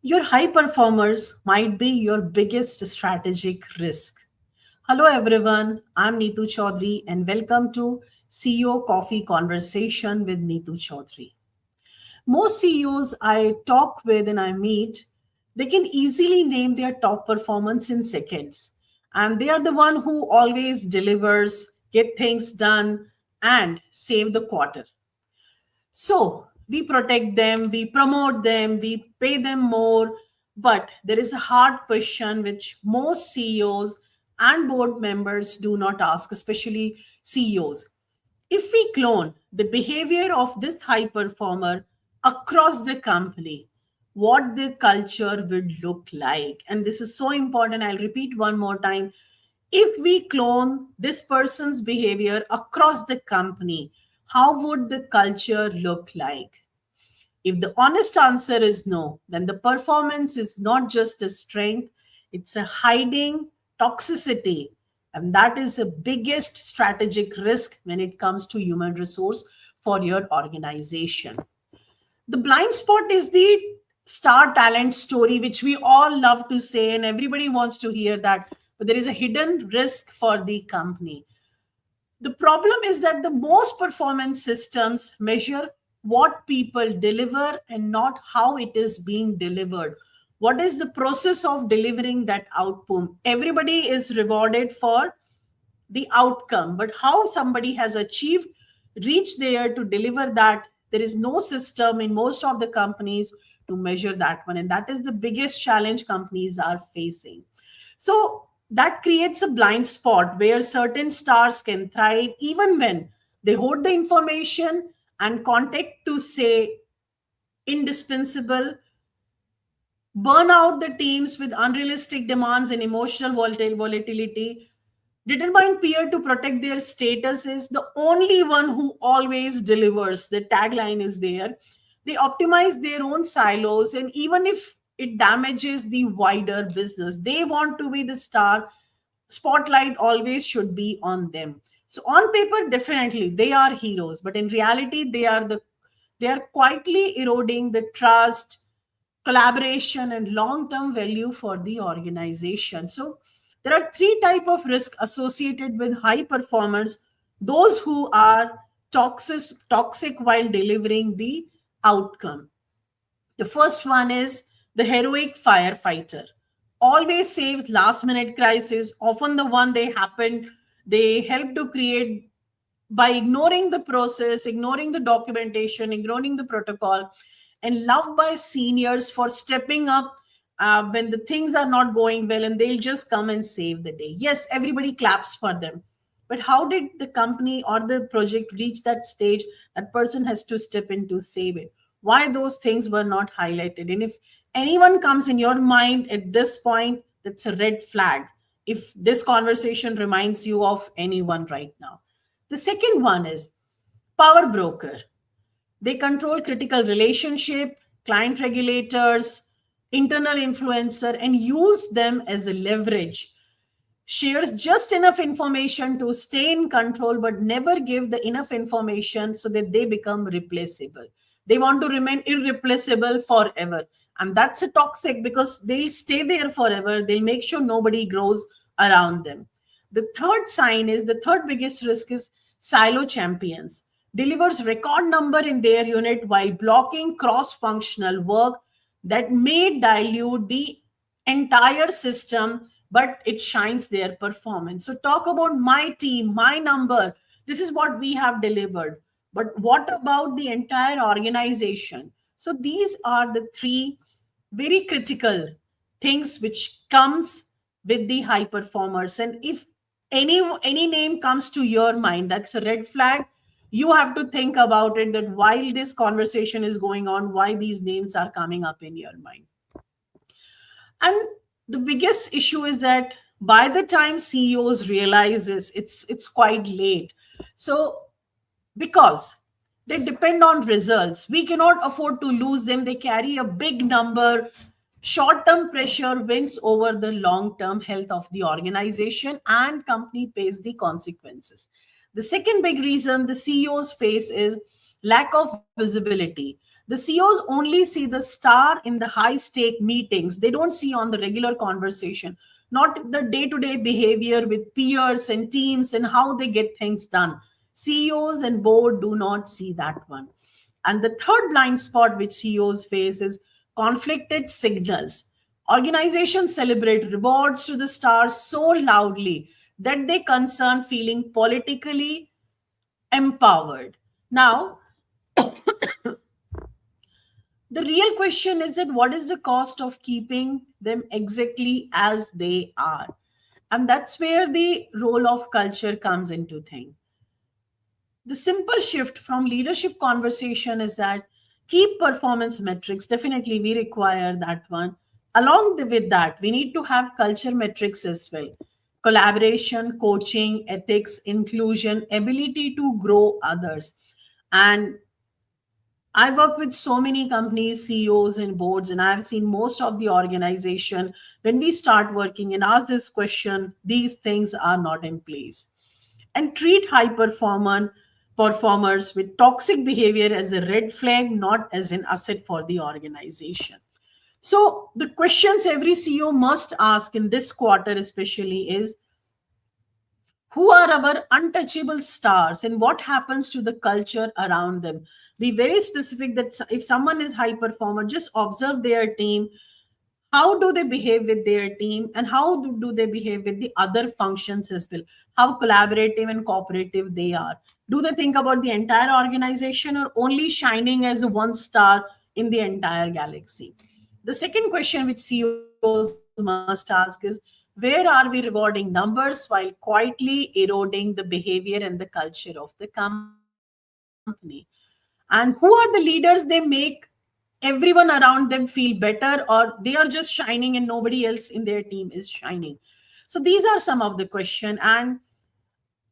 Your high performers might be your biggest strategic risk. Hello, everyone. I'm Neetu Choudhary, and welcome to CEO Coffee Conversation with Neetu Choudhary. Most CEOs I talk with and I meet, they can easily name their top performance in seconds. And they are the one who always delivers, get things done, and save the quarter. So we protect them, we promote them, we pay them more. But there is a hard question which most CEOs and board members do not ask, especially CEOs. If we clone the behavior of this high performer across the company, what the culture would look like. And this is so important. I'll repeat one more time. If we clone this person's behavior across the company, how would the culture look like? If the honest answer is no, then the performance is not just a strength, it's a hiding toxicity. And that is the biggest strategic risk when it comes to human resource for your organization. The blind spot is the star talent story, which we all love to say, and everybody wants to hear that. But there is a hidden risk for the company. The problem is that the most performance systems measure what people deliver and not how it is being delivered. What is the process of delivering that output? Everybody is rewarded for the outcome, but how somebody has achieved, reached there to deliver that, there is no system in most of the companies to measure that one. And that is the biggest challenge companies are facing. So that creates a blind spot where certain stars can thrive even when they hold the information and contact to say indispensable, burn out the teams with unrealistic demands and emotional volatility, determine peer to protect their status is the only one who always delivers. The tagline is there. They optimize their own silos, and even if it damages the wider business, they want to be the star. Spotlight always should be on them. So on paper, definitely they are heroes, but in reality, they are quietly eroding the trust, collaboration, and long-term value for the organization. So there are three type of risk associated with high performers: those who are toxic while delivering the outcome. The first one is the heroic firefighter. Always saves last minute crisis, often the one they help to create by ignoring the process, ignoring the documentation, ignoring the protocol, and loved by seniors for stepping up when the things are not going well, and they'll just come and save the day. Yes, everybody claps for them. But how did the company or the project reach that stage? That person has to step in to save it. Why those things were not highlighted? And if anyone comes in your mind at this point, that's a red flag. If this conversation reminds you of anyone right now. The second one is power broker. They control critical relationship, client regulators, internal influencer, and use them as a leverage. Shares just enough information to stay in control, but never give the enough information so that they become replaceable. They want to remain irreplaceable forever. And that's a toxic because they'll stay there forever. They'll make sure nobody grows around them. The third sign is the third biggest risk is silo champions. Delivers record number in their unit while blocking cross-functional work that may dilute the entire system, but it shines their performance. So talk about my team, my number. This is what we have delivered. But what about the entire organization? So these are the three very critical things which comes with the high performers. And if any name comes to your mind, that's a red flag. You have to think about it, that while this conversation is going on, why these names are coming up in your mind. And the biggest issue is that by the time CEOs realize this, it's quite late. So because they depend on results, we cannot afford to lose them. They carry a big number. Short-term pressure wins over the long-term health of the organization, and company pays the consequences. The second big reason the CEOs face is lack of visibility. The CEOs only see the star in the high stake meetings. They don't see on the regular conversation, not the day to day behavior with peers and teams and how they get things done. CEOs and board do not see that one. And the third blind spot which CEOs face is conflicted signals. Organizations celebrate rewards to the stars so loudly that they concern feeling politically empowered. Now, the real question is that what is the cost of keeping them exactly as they are? And that's where the role of culture comes into thing. The simple shift from leadership conversation is that keep performance metrics. Definitely, we require that one. With that, we need to have culture metrics as well: collaboration, coaching, ethics, inclusion, ability to grow others. And I work with so many companies, CEOs, and boards, and I've seen most of the organization when we start working and ask this question, these things are not in place. And treat high performers with toxic behavior as a red flag, not as an asset for the organization. So the questions every CEO must ask in this quarter, especially, is who are our untouchable stars and what happens to the culture around them. Be very specific that if someone is high performer, just observe their team. How do they behave with their team and how do they behave with the other functions as well? How collaborative and cooperative they are. Do they think about the entire organization or only shining as a one star in the entire galaxy? The second question which CEOs must ask is, where are we rewarding numbers while quietly eroding the behavior and the culture of the company? And who are the leaders they make everyone around them feel better, or they are just shining and nobody else in their team is shining? So these are some of the question. And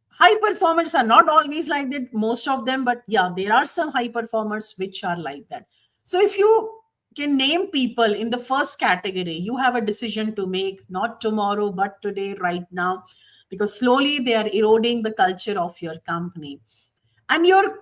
high performers are not always like that, most of them, but yeah, there are some high performers which are like that. So if you can name people in the first category, you have a decision to make, not tomorrow but today, right now, because slowly they are eroding the culture of your company. And your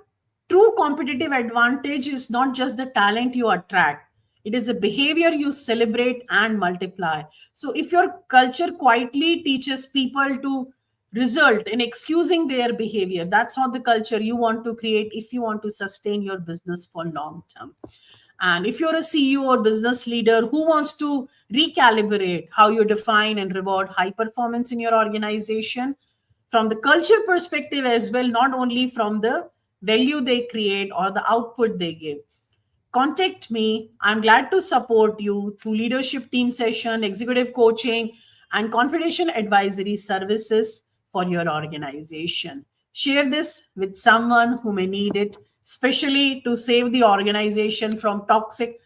true competitive advantage is not just the talent you attract, it is the behavior you celebrate and multiply. So, if your culture quietly teaches people to result in excusing their behavior, that's not the culture you want to create if you want to sustain your business for long term. And if you're a CEO or business leader who wants to recalibrate how you define and reward high performance in your organization, from the culture perspective as well, not only from the value they create or the output they give, contact me. I'm glad to support you through leadership team session, executive coaching, and confidential advisory services for your organization. Share this with someone who may need it, especially to save the organization from toxic